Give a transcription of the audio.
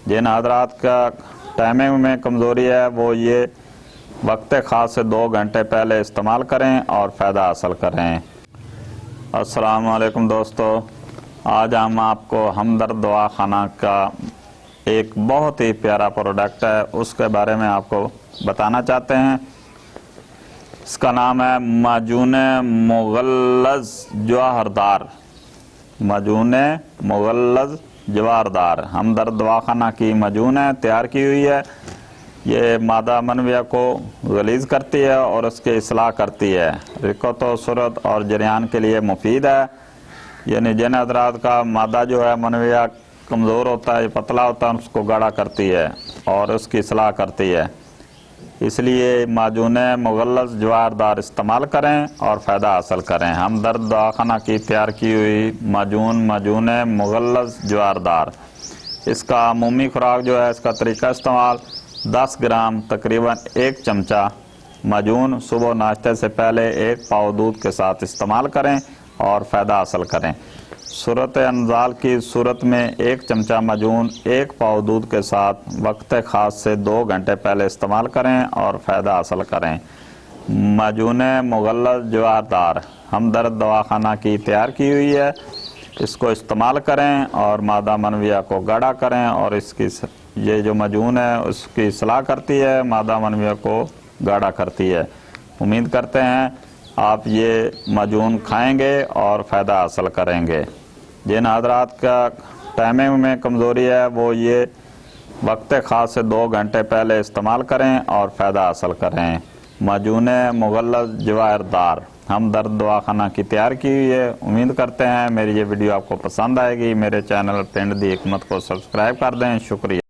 جن حضرات کا ٹائمنگ میں کمزوری ہے وہ یہ وقت خاص سے 2 گھنٹے پہلے استعمال کریں اور فائدہ حاصل کریں۔ السلام علیکم دوستو، آج ہم آپ کو ہمدرد دوا خانہ کا ایک بہت ہی پیارا پروڈکٹ ہے، اس کے بارے میں آپ کو بتانا چاہتے ہیں۔ اس کا نام ہے معجون مغلظ جواہردار۔ معجون مغلظ جواہردار ہمدرد دوا خانہ کی معجون ہے، تیار کی ہوئی ہے۔ یہ مادہ منویہ کو غلیظ کرتی ہے اور اس کی اصلاح کرتی ہے۔ رکت و سرت اور جریان کے لیے مفید ہے، یعنی جن حضرات کا مادہ جو ہے منویہ کمزور ہوتا ہے، پتلا ہوتا ہے، اس کو گاڑھا کرتی ہے اور اس کی اصلاح کرتی ہے۔ اس لیے معجون مغلظ جواہردار استعمال کریں اور فائدہ حاصل کریں۔ ہمدرد دوا خانہ کی تیار کی ہوئی معجون مغلظ جواہردار۔ اس کا عمومی خوراک جو ہے، اس کا طریقہ استعمال 10 گرام تقریباً 1 چمچہ معجون صبح ناشتے سے پہلے 1 پاؤ دودھ کے ساتھ استعمال کریں اور فائدہ حاصل کریں۔ صورت انزال کی صورت میں 1 چمچہ معجون 1 پاؤ دودھ کے ساتھ وقت خاص سے 2 گھنٹے پہلے استعمال کریں اور فائدہ حاصل کریں۔ معجون مغلظ جواہردار ہمدرد دوا خانہ کی تیار کی ہوئی ہے، اس کو استعمال کریں اور مادہ منویہ کو گاڑھا کریں اور اس کی یہ جو معجون ہے اس کی اصلاح کرتی ہے، مادہ منویہ کو گاڑھا کرتی ہے۔ امید کرتے ہیں آپ یہ معجون کھائیں گے اور فائدہ حاصل کریں گے۔ جن حضرات کا ٹائمنگ میں کمزوری ہے وہ یہ وقت خاص سے 2 گھنٹے پہلے استعمال کریں اور فائدہ حاصل کریں۔ معجون مغلظ جواہردار ہمدرد دوا خانہ کی تیار کی ہوئی ہے۔ امید کرتے ہیں میری یہ ویڈیو آپ کو پسند آئے گی۔ میرے چینل پنڈ دی حکمت کو سبسکرائب کر دیں۔ شکریہ۔